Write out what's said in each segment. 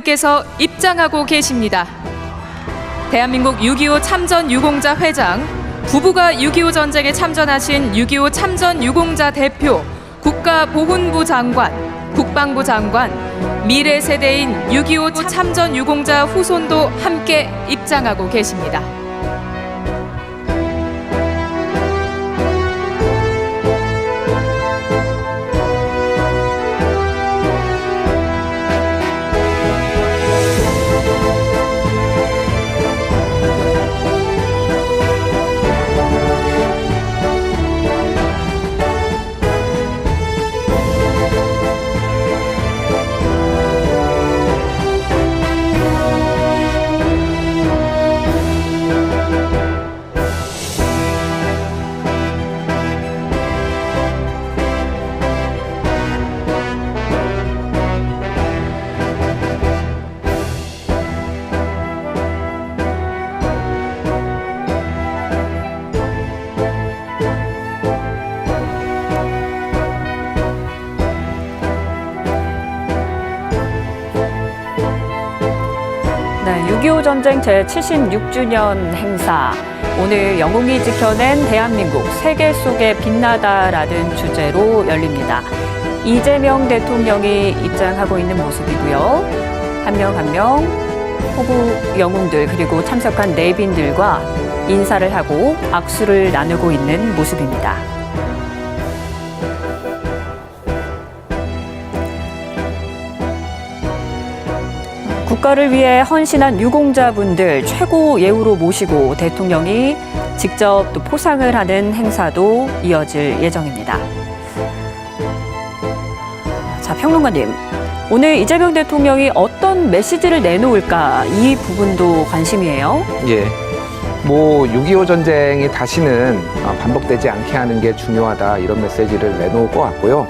께서 입장하고 계십니다. 대한민국 6.25 참전 유공자 회장, 부부가 6.25 전쟁에 참전하신 6.25 참전 유공자 대표, 국가보훈부 장관, 국방부 장관, 미래 세대인 6.25 참전 유공자 후손도 함께 입장하고 계십니다. 네, 6.25 전쟁 제76주년 행사. 오늘 영웅이 지켜낸 대한민국 세계 속에 빛나다라는 주제로 열립니다. 이재명 대통령이 입장하고 있는 모습이고요. 한 명 한 명 호국 영웅들 그리고 참석한 내빈들과 인사를 하고 악수를 나누고 있는 모습입니다. 국가를 위해 헌신한 유공자분들 최고 예우로 모시고 대통령이 직접 또 포상을 하는 행사도 이어질 예정입니다. 자, 평론가님, 오늘 이재명 대통령이 어떤 메시지를 내놓을까 이 부분도 관심이에요. 예. 6.25 전쟁이 다시는 반복되지 않게 하는 게 중요하다 이런 메시지를 내놓을 것 같고요.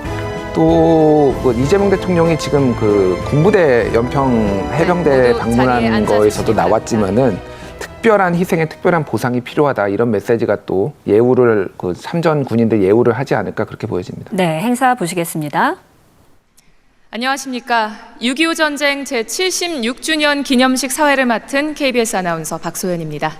또 이재명 대통령이 지금 그 군부대 연평 해병대 방문한 거에서도 나왔지만은 특별한 희생에 특별한 보상이 필요하다 이런 메시지가 또 예우를 그 참전 군인들 예우를 하지 않을까 그렇게 보여집니다. 네, 행사 보시겠습니다. 안녕하십니까. 6.25 전쟁 제76주년 기념식 사회를 맡은 KBS 아나운서 박소연입니다.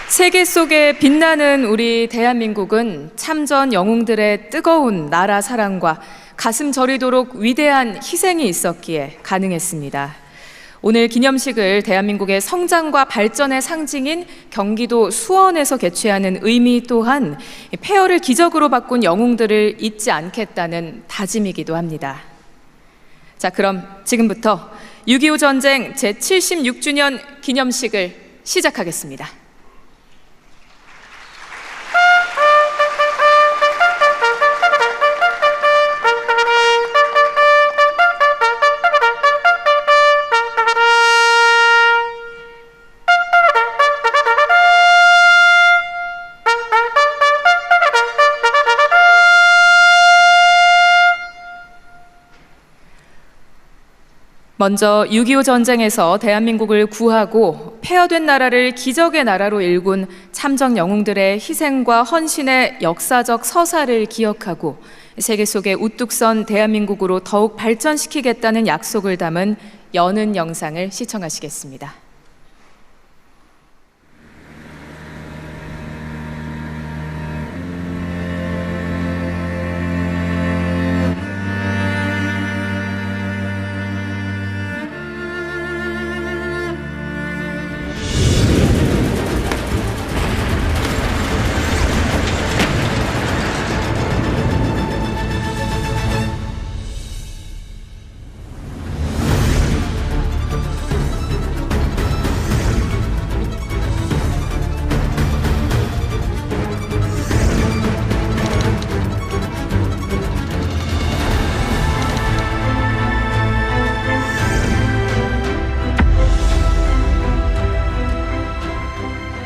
세계 속에 빛나는 우리 대한민국은 참전 영웅들의 뜨거운 나라 사랑과 가슴 저리도록 위대한 희생이 있었기에 가능했습니다. 오늘 기념식을 대한민국의 성장과 발전의 상징인 경기도 수원에서 개최하는 의미 또한 폐허를 기적으로 바꾼 영웅들을 잊지 않겠다는 다짐이기도 합니다. 자, 그럼 지금부터 6.25 전쟁 제76주년 기념식을 시작하겠습니다. 먼저 6.25 전쟁에서 대한민국을 구하고 폐허된 나라를 기적의 나라로 일군 참전 영웅들의 희생과 헌신의 역사적 서사를 기억하고 세계 속에 우뚝 선 대한민국으로 더욱 발전시키겠다는 약속을 담은 여는 영상을 시청하시겠습니다.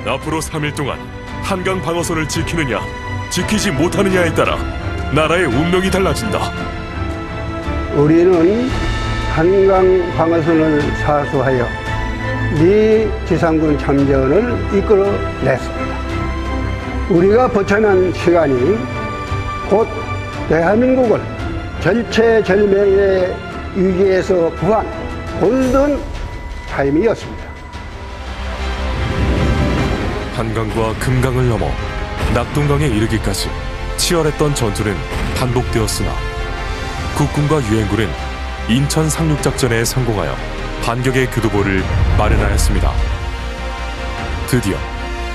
앞으로 3일 동안 한강 방어선을 지키느냐, 지키지 못하느냐에 따라 나라의 운명이 달라진다. 우리는 한강 방어선을 사수하여 미 지상군 참전을 이끌어냈습니다. 우리가 버텨낸 시간이 곧 대한민국을 절체절명의 위기에서 구한 골든 타임이었습니다. 한강과 금강을 넘어 낙동강에 이르기까지 치열했던 전투는 반복되었으나 국군과 유엔군은 인천 상륙작전에 성공하여 반격의 교두보를 마련하였습니다. 드디어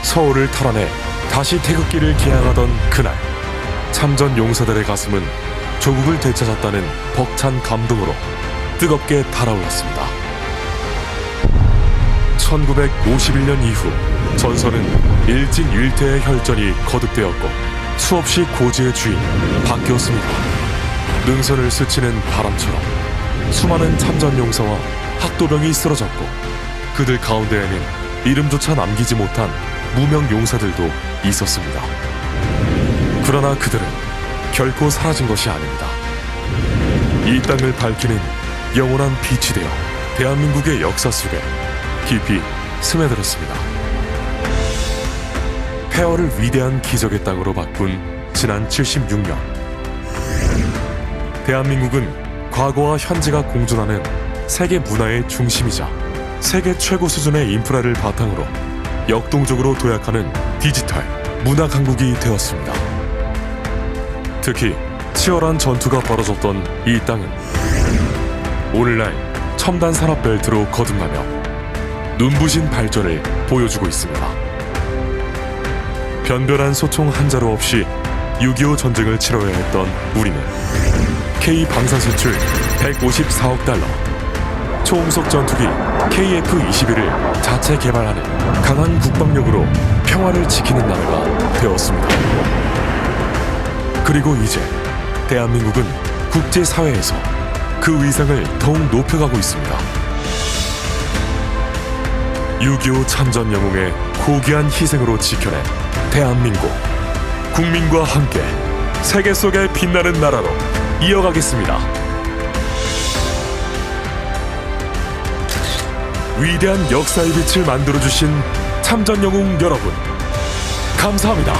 서울을 탈환해 다시 태극기를 개항하던 그날, 참전 용사들의 가슴은 조국을 되찾았다는 벅찬 감동으로 뜨겁게 달아올랐습니다. 1951년 이후 전선은 일진일퇴의 혈전이 거듭되었고 수없이 고지의 주인이 바뀌었습니다. 능선을 스치는 바람처럼 수많은 참전 용사와 학도병이 쓰러졌고 그들 가운데에는 이름조차 남기지 못한 무명 용사들도 있었습니다. 그러나 그들은 결코 사라진 것이 아닙니다. 이 땅을 밝히는 영원한 빛이 되어 대한민국의 역사 속에 깊이 스며들었습니다. 폐허를 위대한 기적의 땅으로 바꾼 지난 76년, 대한민국은 과거와 현재가 공존하는 세계 문화의 중심이자 세계 최고 수준의 인프라를 바탕으로 역동적으로 도약하는 디지털 문화 강국이 되었습니다. 특히 치열한 전투가 벌어졌던 이 땅은 오늘날 첨단 산업 벨트로 거듭나며 눈부신 발전을 보여주고 있습니다. 변변한 소총 한 자루 없이 6.25 전쟁을 치러야 했던 우리는 K 방산 수출 154억 달러, 초음속 전투기 KF-21을 자체 개발하는 강한 국방력으로 평화를 지키는 나라가 되었습니다. 그리고 이제 대한민국은 국제사회에서 그 위상을 더욱 높여가고 있습니다. 6.25 참전 영웅의 고귀한 희생으로 지켜낸 대한민국, 국민과 함께 세계 속에 빛나는 나라로 이어가겠습니다. 위대한 역사의 빛을 만들어주신 참전 영웅 여러분, 감사합니다.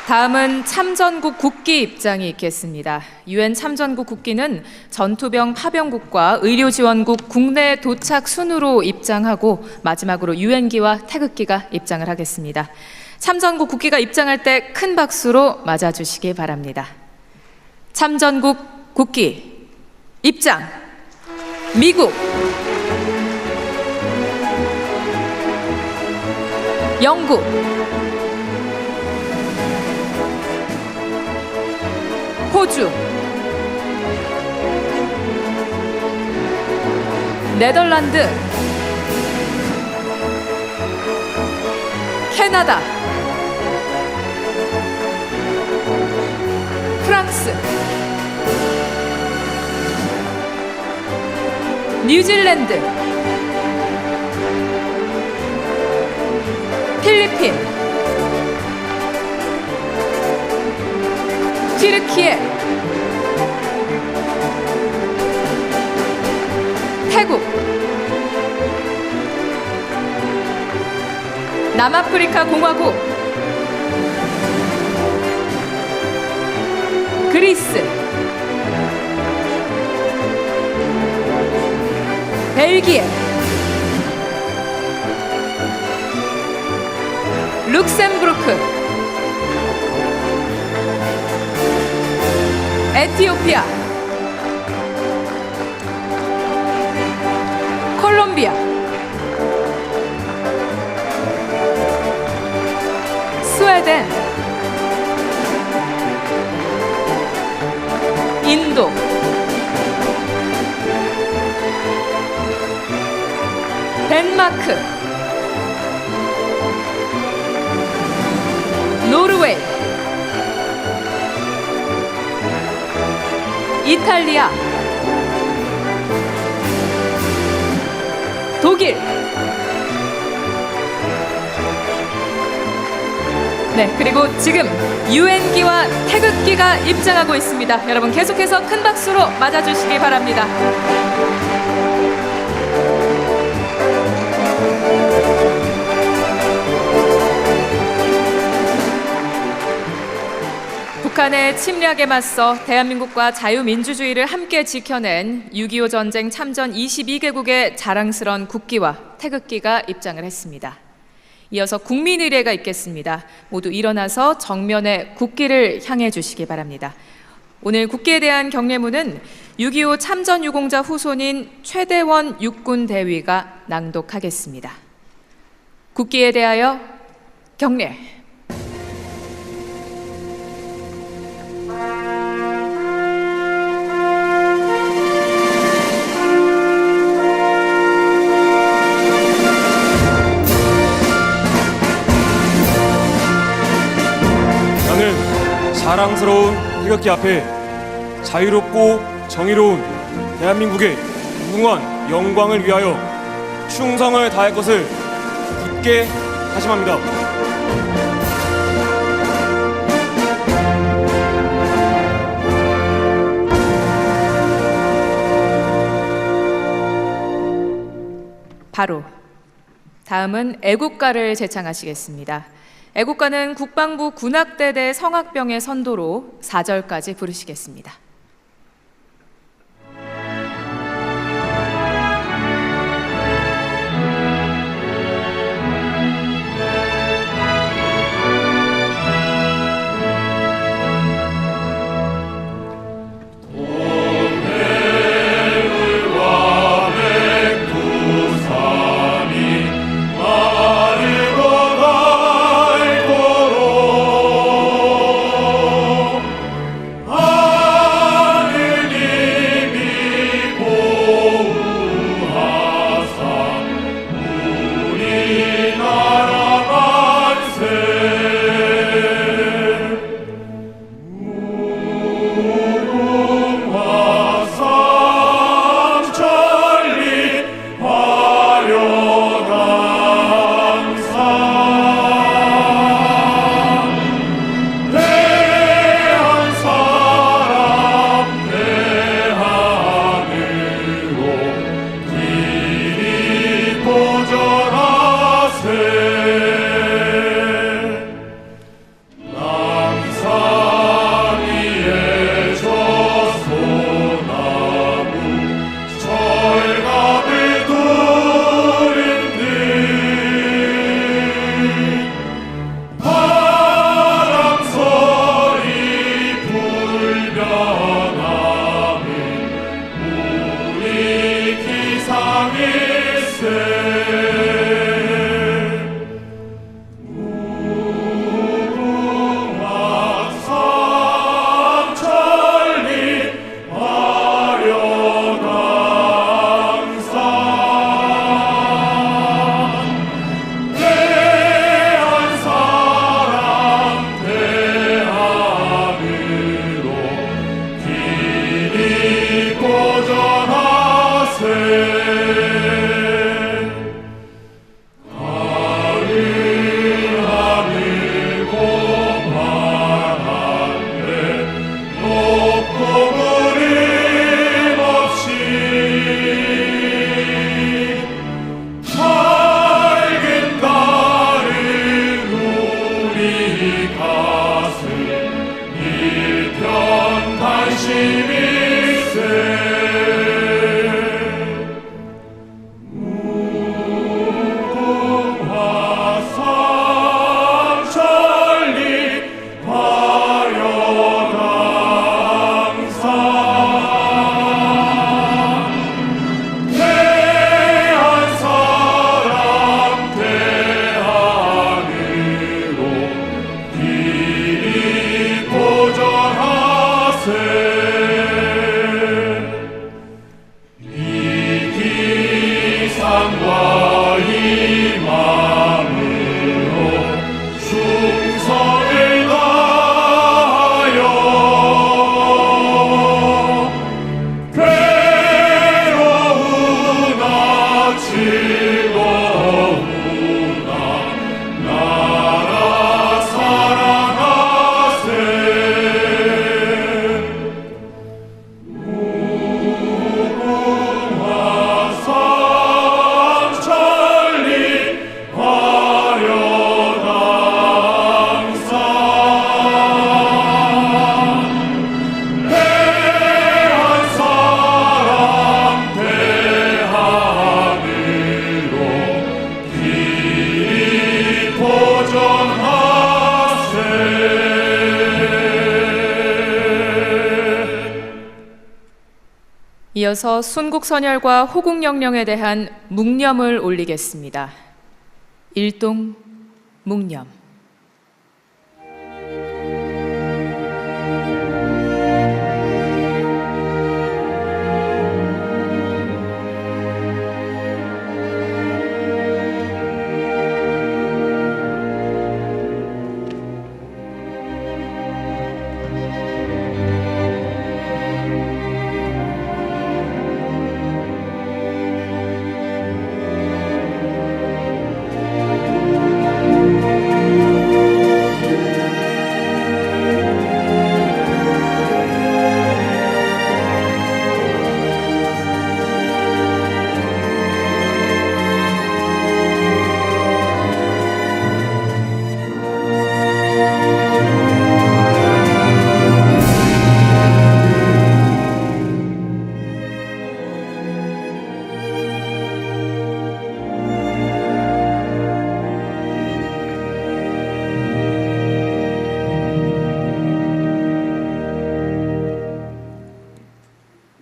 다음은 참전국 국기 입장이 있겠습니다. 유엔 참전국 국기는 전투병 파병국과 의료지원국 국내 도착 순으로 입장하고 마지막으로 유엔기와 태극기가 입장을 하겠습니다. 참전국 국기가 입장할 때 큰 박수로 맞아주시기 바랍니다. 참전국 국기 입장. 미국, 영국, 호주, 네덜란드, 캐나다, 프랑스, 뉴질랜드, 필리핀, 튀르키예, 태국, 남아프리카 공화국, 그리스, 벨기에, 룩셈부르크, 에티오피아, 콜롬비아, 스웨덴, 인도, 덴마크, 노르웨이, 이탈리아, 독일. 네, 그리고 지금 유엔기와 태극기가 입장하고 있습니다. 여러분 계속해서 큰 박수로 맞아주시기 바랍니다. 북한의 침략에 맞서 대한민국과 자유민주주의를 함께 지켜낸 6.25 전쟁 참전 22개국의 자랑스런 국기와 태극기가 입장을 했습니다. 이어서 국민의례가 있겠습니다. 모두 일어나서 정면에 국기를 향해 주시기 바랍니다. 오늘 국기에 대한 경례문은 6.25 참전 유공자 후손인 최대원 육군 대위가 낭독하겠습니다. 국기에 대하여 경례. 나는 자랑스러운 태극기 앞에 자유롭고 정의로운 대한민국의 무궁한 영광을 위하여 충성을 다할 것을 굳게 다짐합니다. 바로 다음은 애국가를 제창하시겠습니다. 애국가는 국방부 군악대대 성악병의 선도로 4절까지 부르시겠습니다. 아 이어서 순국선열과 호국영령에 대한 묵념을 올리겠습니다. 일동 묵념.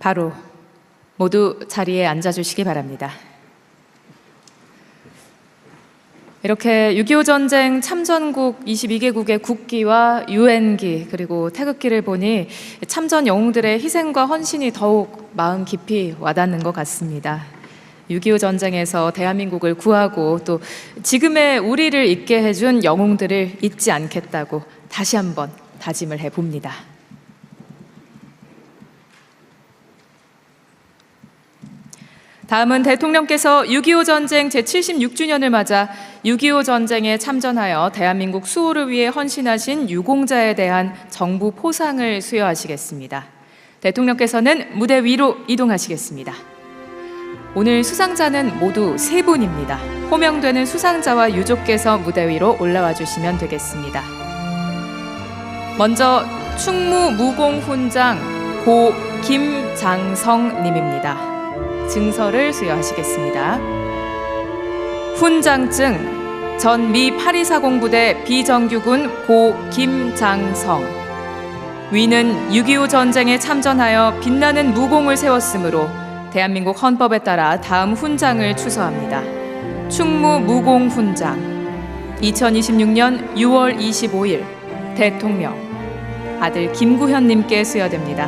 바로 모두 자리에 앉아주시기 바랍니다. 이렇게 6.25 전쟁 참전국 22개국의 국기와 유엔기 그리고 태극기를 보니 참전 영웅들의 희생과 헌신이 더욱 마음 깊이 와닿는 것 같습니다. 6.25 전쟁에서 대한민국을 구하고 또 지금의 우리를 있게 해준 영웅들을 잊지 않겠다고 다시 한번 다짐을 해봅니다. 다음은 대통령께서 6.25 전쟁 제76주년을 맞아 6.25 전쟁에 참전하여 대한민국 수호를 위해 헌신하신 유공자에 대한 정부 포상을 수여하시겠습니다. 대통령께서는 무대 위로 이동하시겠습니다. 오늘 수상자는 모두 3분입니다. 호명되는 수상자와 유족께서 무대 위로 올라와 주시면 되겠습니다. 먼저 충무무공훈장 고 김장성 님입니다. 증서를 수여하시겠습니다. 훈장증 전 미 8240부대 비정규군 고 김장성. 위는 6.25 전쟁에 참전하여 빛나는 무공을 세웠으므로 대한민국 헌법에 따라 다음 훈장을 추서합니다. 충무무공훈장 2026년 6월 25일 대통령 아들 김구현님께 수여됩니다.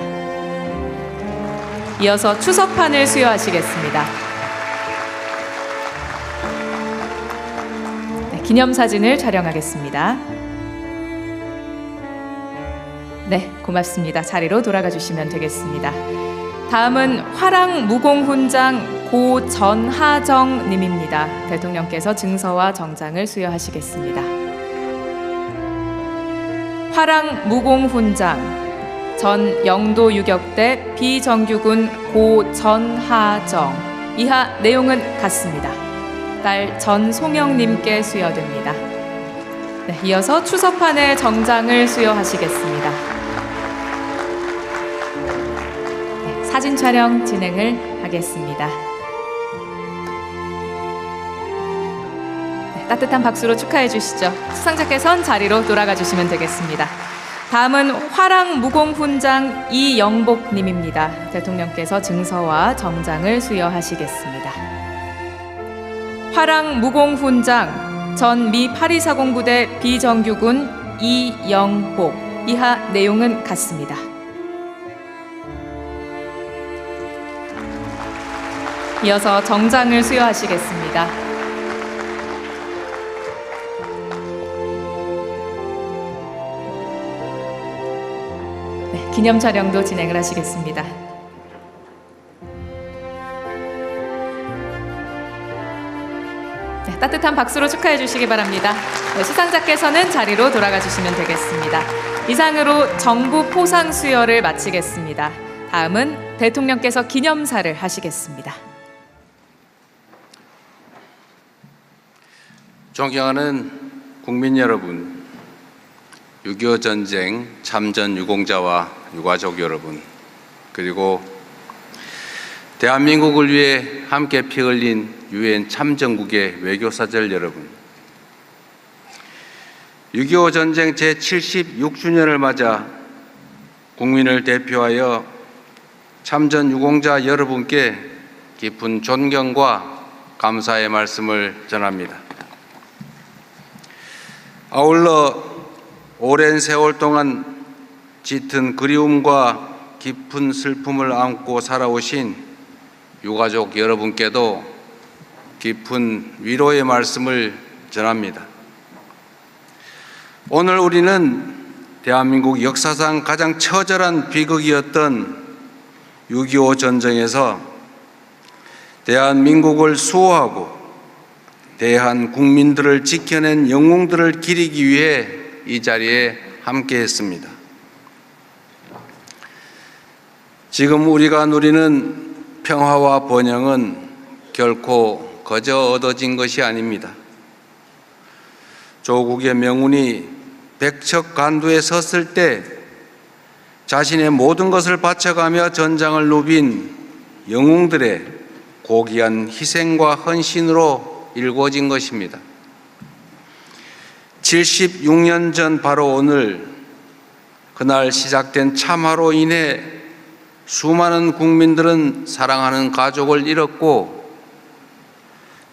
이어서 추석판을 수여하시겠습니다. 네, 기념사진을 촬영하겠습니다. 네, 고맙습니다. 자리로 돌아가 주시면 되겠습니다. 다음은 화랑무공훈장 고 전하정 님입니다. 대통령께서 증서와 정장을 수여하시겠습니다. 화랑무공훈장 전 영도 유격대 비정규군 고 전하정. 이하 내용은 같습니다. 딸 전송영님께 수여됩니다. 네, 이어서 추석판의 정장을 수여하시겠습니다. 네, 사진 촬영 진행을 하겠습니다. 네, 따뜻한 박수로 축하해 주시죠. 수상자께서는 자리로 돌아가 주시면 되겠습니다. 다음은 화랑무공훈장 이영복님입니다. 대통령께서 증서와 정장을 수여하시겠습니다. 화랑무공훈장 전 미 8240부대 비정규군 이영복. 이하 내용은 같습니다. 이어서 정장을 수여하시겠습니다. 기념 촬영도 진행을 하시겠습니다. 네, 따뜻한 박수로 축하해 주시기 바랍니다. 네, 수상자께서는 자리로 돌아가 주시면 되겠습니다. 이상으로 정부 포상 수여를 마치겠습니다. 다음은 대통령께서 기념사를 하시겠습니다. 존경하는 국민 여러분, 6.25 전쟁 참전 유공자와 유가족 여러분, 그리고 대한민국을 위해 함께 피 흘린 유엔 참전국의 외교사절 여러분, 6.25 전쟁 제76주년을 맞아 국민을 대표하여 참전 유공자 여러분께 깊은 존경과 감사의 말씀을 전합니다. 아울러 오랜 세월 동안 짙은 그리움과 깊은 슬픔을 안고 살아오신 유가족 여러분께도 깊은 위로의 말씀을 전합니다. 오늘 우리는 대한민국 역사상 가장 처절한 비극이었던 6.25 전쟁에서 대한민국을 수호하고 대한 국민들을 지켜낸 영웅들을 기리기 위해 이 자리에 함께했습니다. 지금 우리가 누리는 평화와 번영은 결코 거저 얻어진 것이 아닙니다. 조국의 명운이 백척간두에 섰을 때 자신의 모든 것을 바쳐가며 전장을 누빈 영웅들의 고귀한 희생과 헌신으로 일궈진 것입니다. 76년 전 바로 오늘, 그날 시작된 참화로 인해 수많은 국민들은 사랑하는 가족을 잃었고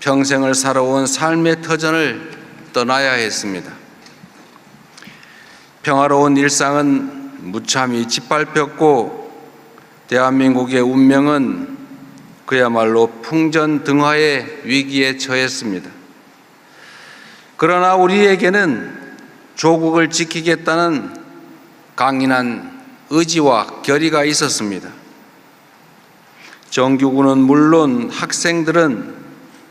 평생을 살아온 삶의 터전을 떠나야 했습니다. 평화로운 일상은 무참히 짓밟혔고 대한민국의 운명은 그야말로 풍전등화의 위기에 처했습니다. 그러나 우리에게는 조국을 지키겠다는 강인한 의지와 결의가 있었습니다. 정규군은 물론 학생들은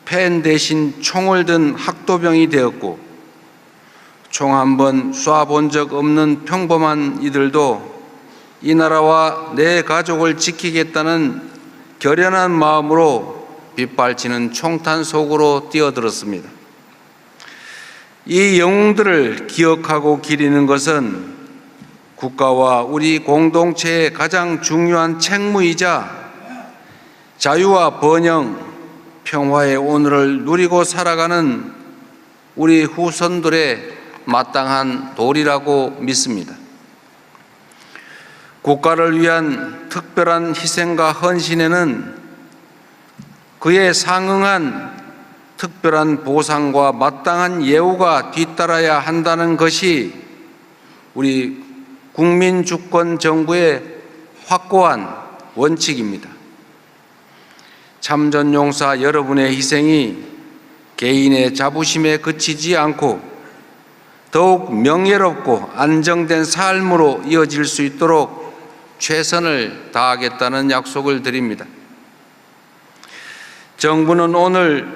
펜 대신 총을 든 학도병이 되었고 총 한 번 쏴본 적 없는 평범한 이들도 이 나라와 내 가족을 지키겠다는 결연한 마음으로 빗발치는 총탄 속으로 뛰어들었습니다. 이 영웅들을 기억하고 기리는 것은 국가와 우리 공동체의 가장 중요한 책무이자 자유와 번영, 평화의 오늘을 누리고 살아가는 우리 후손들의 마땅한 도리라고 믿습니다. 국가를 위한 특별한 희생과 헌신에는 그에 상응한 특별한 보상과 마땅한 예우가 뒤따라야 한다는 것이 우리 국민주권 정부의 확고한 원칙입니다. 참전용사 여러분의 희생이 개인의 자부심에 그치지 않고 더욱 명예롭고 안정된 삶으로 이어질 수 있도록 최선을 다하겠다는 약속을 드립니다. 정부는 오늘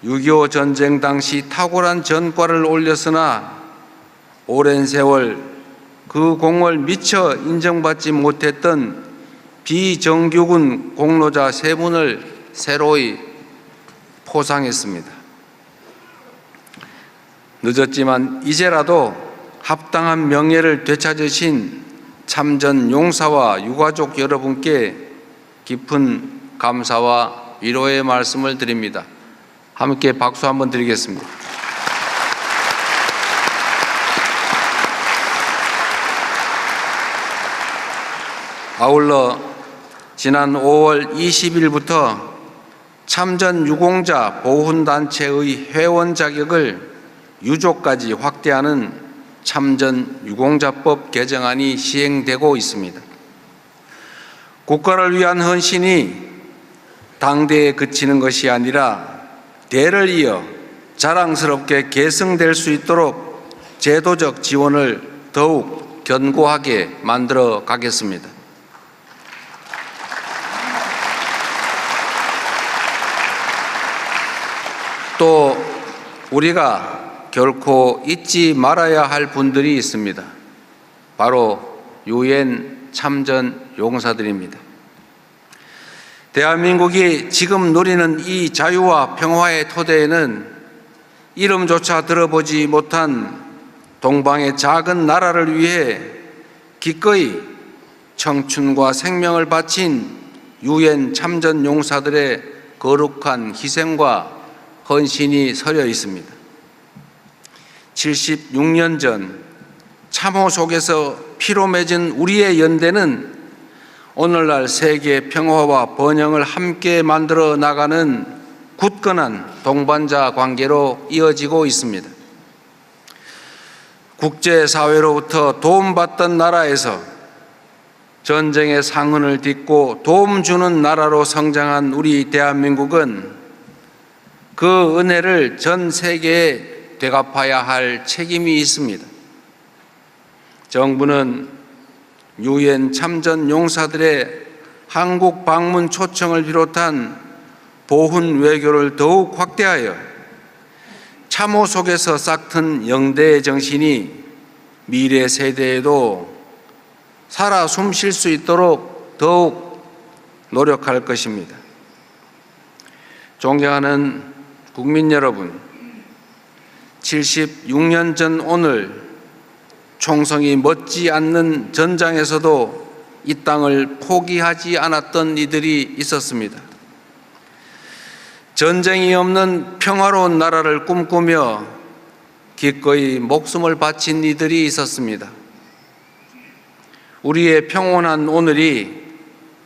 6.25 전쟁 당시 탁월한 전과를 올렸으나 오랜 세월 그 공을 미처 인정받지 못했던 비정규군 공로자 3분을 새로이 포상했습니다. 늦었지만 이제라도 합당한 명예를 되찾으신 참전 용사와 유가족 여러분께 깊은 감사와 위로의 말씀을 드립니다. 함께 박수 한번 드리겠습니다. 아울러 지난 5월 20일부터 참전 유공자 보훈단체의 회원 자격을 유족까지 확대하는 참전 유공자법 개정안이 시행되고 있습니다. 국가를 위한 헌신이 당대에 그치는 것이 아니라 대를 이어 자랑스럽게 계승될 수 있도록 제도적 지원을 더욱 견고하게 만들어 가겠습니다. 또 우리가 결코 잊지 말아야 할 분들이 있습니다. 바로 유엔 참전 용사들입니다. 대한민국이 지금 누리는 이 자유와 평화의 토대에는 이름조차 들어보지 못한 동방의 작은 나라를 위해 기꺼이 청춘과 생명을 바친 유엔 참전 용사들의 거룩한 희생과 헌신이 서려 있습니다. 76년 전 참호 속에서 피로 맺은 우리의 연대는 오늘날 세계 평화와 번영을 함께 만들어 나가는 굳건한 동반자 관계로 이어지고 있습니다. 국제사회로부터 도움받던 나라에서 전쟁의 상흔을 딛고 도움 주는 나라로 성장한 우리 대한민국은 그 은혜를 전 세계에 되갚아야 할 책임이 있습니다. 정부는 유엔 참전 용사들의 한국 방문 초청을 비롯한 보훈 외교를 더욱 확대하여 참호 속에서 싹튼 영대의 정신이 미래 세대에도 살아 숨 쉴 수 있도록 더욱 노력할 것입니다. 존경하는 국민 여러분, 76년 전 오늘 총성이 멎지 않는 전장에서도 이 땅을 포기하지 않았던 이들이 있었습니다. 전쟁이 없는 평화로운 나라를 꿈꾸며 기꺼이 목숨을 바친 이들이 있었습니다. 우리의 평온한 오늘이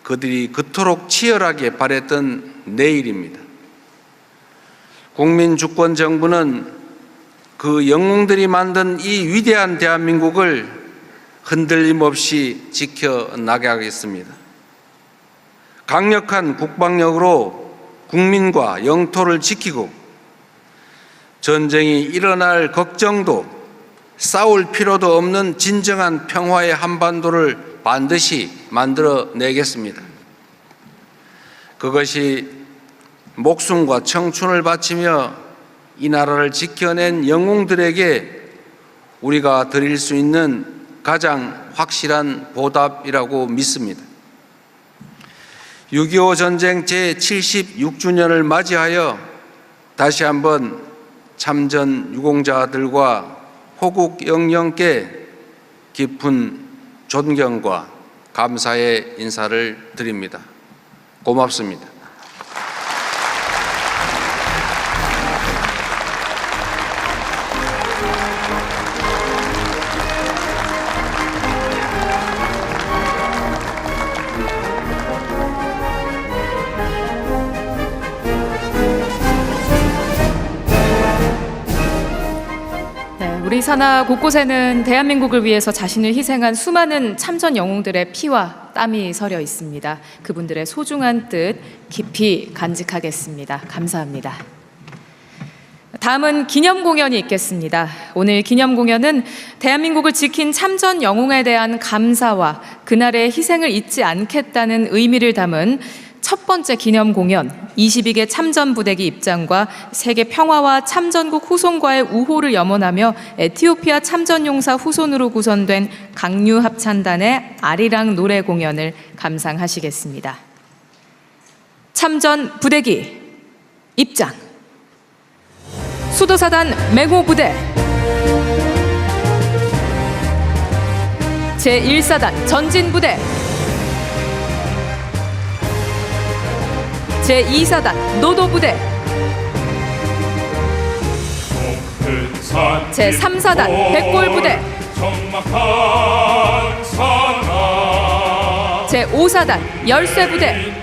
그들이 그토록 치열하게 바랬던 내일입니다. 국민주권정부는 그 영웅들이 만든 이 위대한 대한민국을 흔들림 없이 지켜나가겠습니다. 강력한 국방력으로 국민과 영토를 지키고 전쟁이 일어날 걱정도 싸울 필요도 없는 진정한 평화의 한반도를 반드시 만들어내겠습니다. 그것이 목숨과 청춘을 바치며 이 나라를 지켜낸 영웅들에게 우리가 드릴 수 있는 가장 확실한 보답이라고 믿습니다. 6.25 전쟁 제76주년을 맞이하여 다시 한번 참전 유공자들과 호국 영령께 깊은 존경과 감사의 인사를 드립니다. 고맙습니다. 우리 산하 곳곳에는 대한민국을 위해서 자신을 희생한 수많은 참전 영웅들의 피와 땀이 서려 있습니다. 그분들의 소중한 뜻 깊이 간직하겠습니다. 감사합니다. 다음은 기념 공연이 있겠습니다. 오늘 기념 공연은 대한민국을 지킨 참전 영웅에 대한 감사와 그날의 희생을 잊지 않겠다는 의미를 담은 첫 번째 기념 공연 22개 참전 부대기 입장과 세계 평화와 참전국 후손과의 우호를 염원하며 에티오피아 참전용사 후손으로 구성된 강류 합창단의 아리랑 노래 공연을 감상하시겠습니다. 참전 부대기 입장 수도사단 맹호 부대 제1사단 전진 부대 제2사단 노도부대 제3사단 백골부대 제5사단 열쇠부대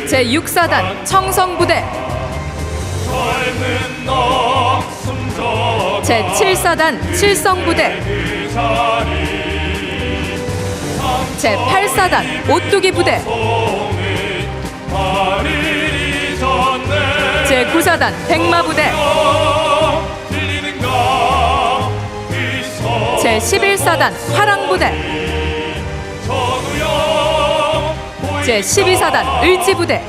제6사단 청성부대 제7사단 칠성부대 제8사단 오뚜기 부대 제9사단 백마부대 제11사단 화랑부대 제12사단 을지부대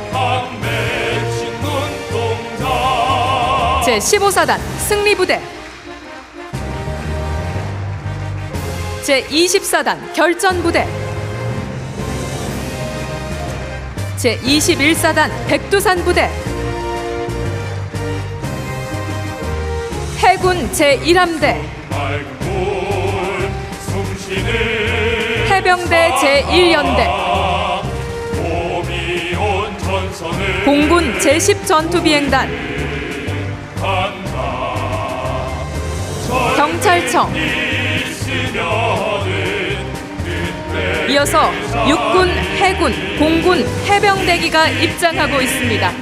제15사단 승리부대 제20사단 결전부대 제21사단 백두산부대 해군 제1함대 해병대 제1연대 공군 제10전투비행단 경찰청 이어서 육군, 해군, 공군, 해병대기가 입장하고 있습니다.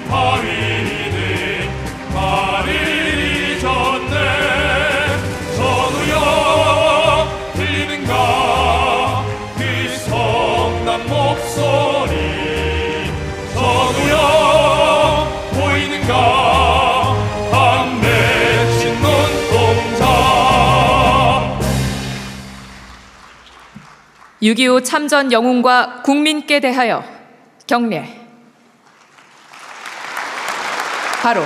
(6.25) 참전 영웅과 국민께 대하여 경례. 바로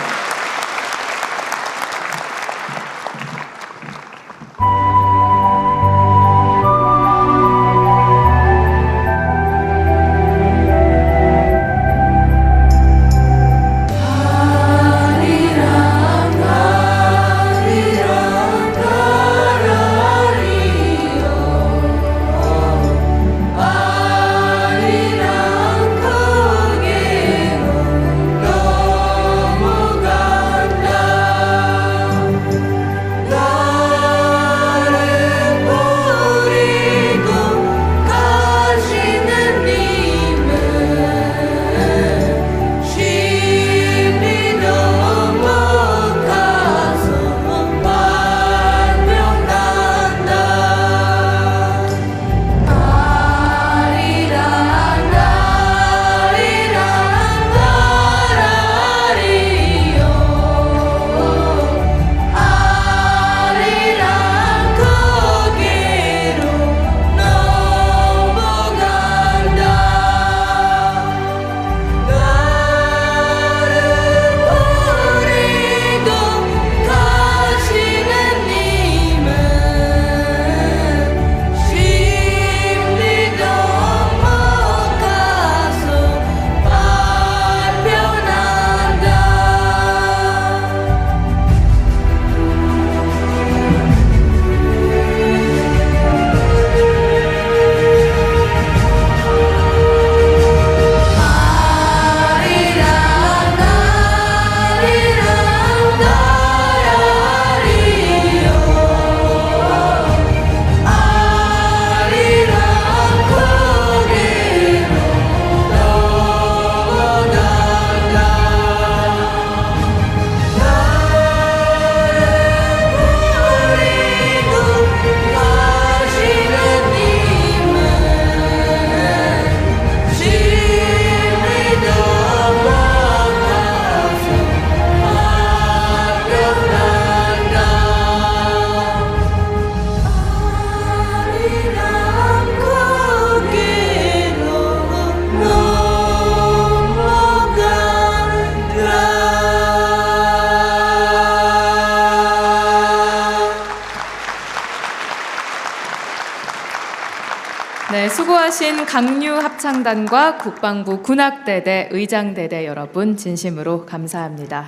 네, 수고하신 강류 합창단과 국방부 군악대대, 의장대대 여러분 진심으로 감사합니다.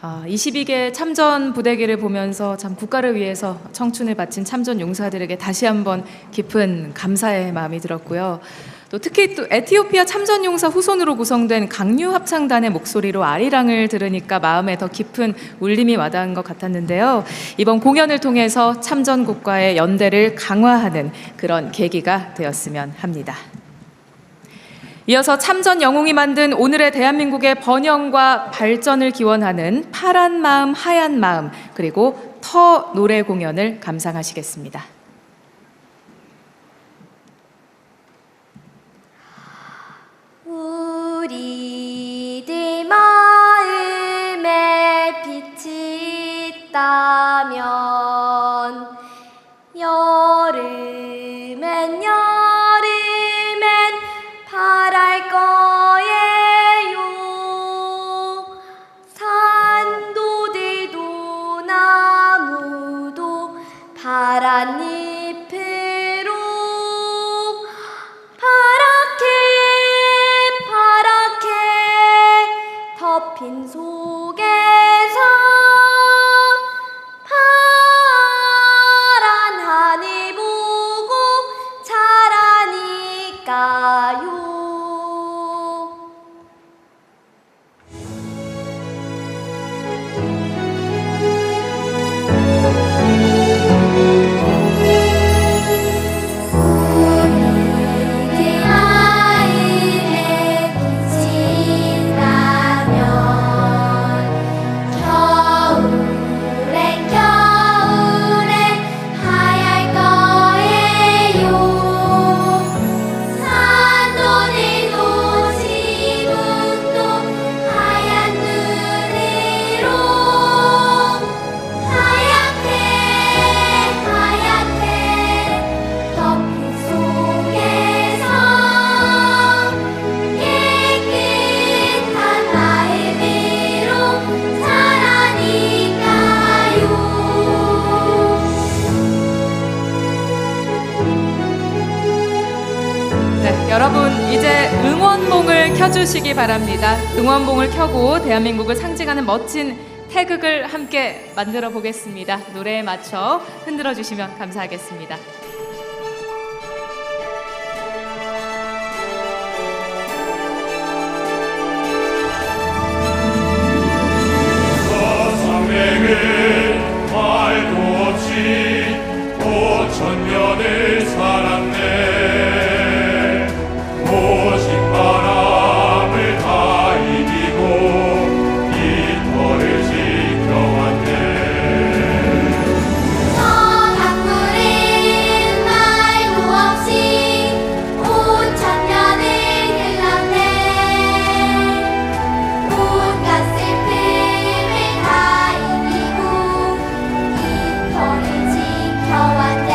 22개 참전 부대기를 보면서 참 국가를 위해서 청춘을 바친 참전 용사들에게 다시 한번 깊은 감사의 마음이 들었고요. 또 특히 또 에티오피아 참전 용사 후손으로 구성된 강류 합창단의 목소리로 아리랑을 들으니까 마음에 더 깊은 울림이 와닿은 것 같았는데요. 이번 공연을 통해서 참전국과의 연대를 강화하는 그런 계기가 되었으면 합니다. 이어서 참전 영웅이 만든 오늘의 대한민국의 번영과 발전을 기원하는 파란 마음, 하얀 마음, 그리고 터 노래 공연을 감상하시겠습니다. 우리들 마음에 빛이 있다면 여름엔 바랄 거예요. 산도들도 나무도 파란 잎으로 파랗게 덮인 속에서 파란 하늘 보고 자라니까요. 켜주시기 바랍니다. 응원봉을 켜고 대한민국을 상징하는 멋진 태극을 함께 만들어 보겠습니다. 노래에 맞춰 흔들어 주시면 감사하겠습니다. 말도 없이 5,000년을 살았네. 오직 바람을 다 이기고 이 터를 지켜왔네. 선악물은 말도 없이 5,000년을 흘렀네. 온갖 슬픔을 다 이기고 이 터를 지켜왔네.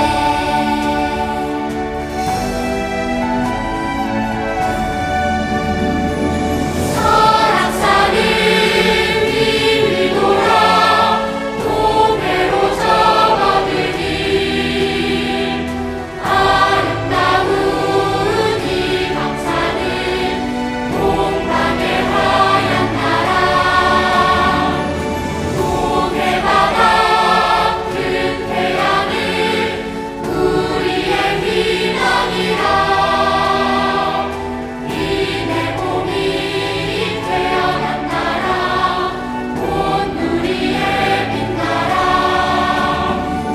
설악산을 휘휘 돌아 동해로 접어드니 아름다운 이 강산은 동방의 하얀 나라. 동해바다 큰 태양은 우리의 희망이라. 이내 봄이 태어난 나라 온 우리의 빛나라.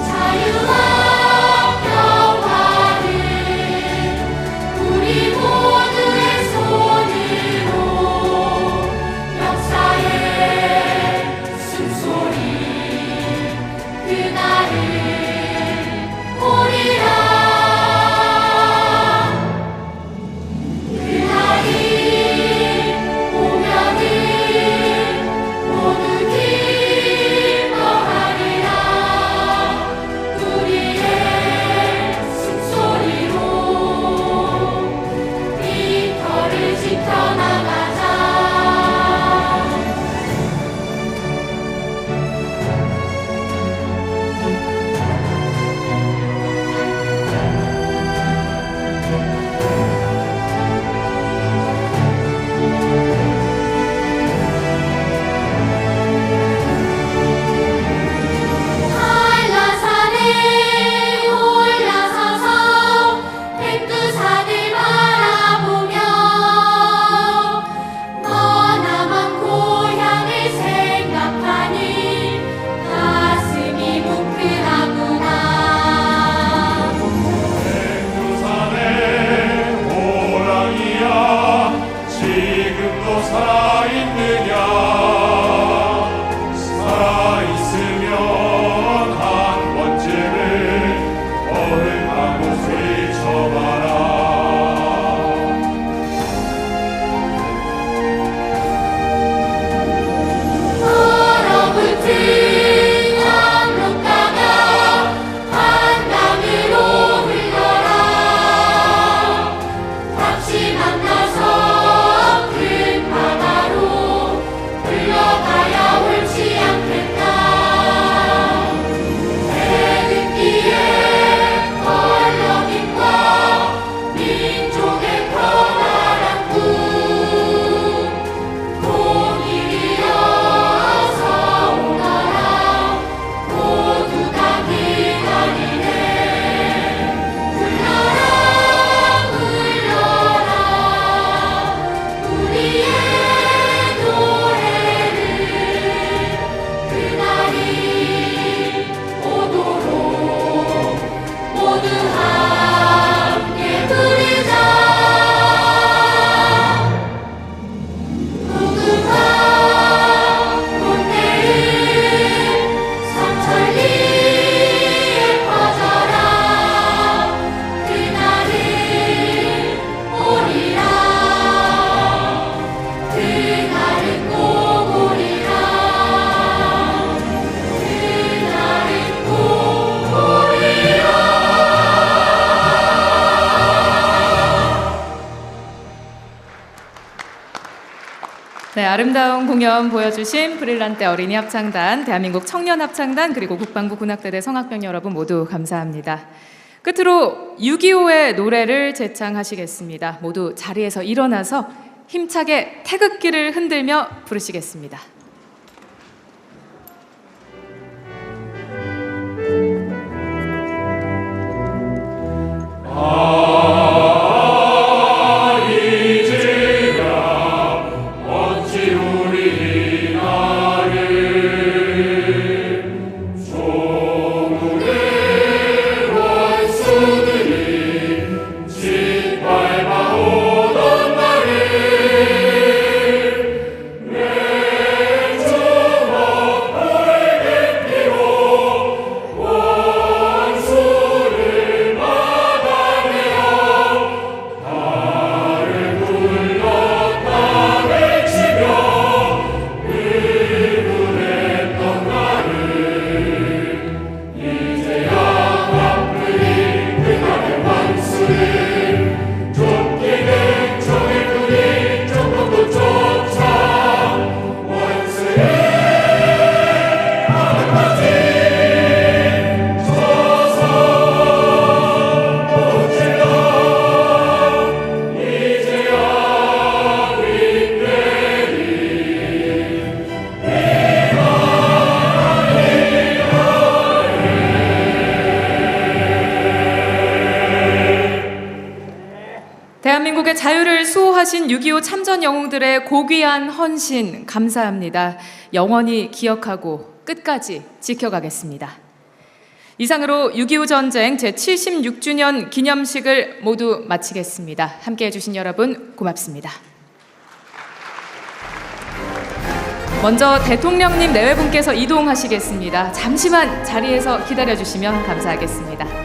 자유와 평화를 우리 모두의 손으로 역사의 숨소리 그날을 보리라. 그날이 오면은 모두 기뻐하리라. 우리의 숨소리로 이 터를 지켜나가자. 한라산에 올라서서 백두산을 바라보며 머나먼 고향을 생각하니 가슴이 뭉클하구나. 백두산의 호랑이야 지금도 살아있느냐. 살아있으면 한 번쯤은 어흥하고 스쳐봐라. 얼어붙은 압록강아 한강으로 흘러라. 다시 만나서 큰 바다로 흘러가야 옳지 않겠나. 태극기의 컬러링과 민족의 커다란 꿈 통일이어서 오너라. 모두 다 기다리네. 불러라 불러라 우리의 노래를. 그날이 오도록 모두 함께 부르자. 무궁화 꽃내음 삼천리에 퍼져라. 그날은 오리라. 그날은 꼭 오리라. 그날은 꼭 오리라. 네, 아름다운 공연 보여주신 브릴란테 어린이 합창단, 대한민국 청년 합창단, 그리고 국방부 군악대대 성악병 여러분 모두 감사합니다. 끝으로 6.25의 노래를 재창하시겠습니다. 모두 자리에서 일어나서 힘차게 태극기를 흔들며 부르시겠습니다. 대한민국의 자유를 수호하신 6.25 참전 영웅들의 고귀한 헌신 감사합니다. 영원히 기억하고 끝까지 지켜가겠습니다. 이상으로 6.25 전쟁 제76주년 기념식을 모두 마치겠습니다. 함께해 주신 여러분 고맙습니다. 먼저 대통령님 내외분께서 이동하시겠습니다. 잠시만 자리에서 기다려 주시면 감사하겠습니다.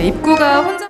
입구가 혼자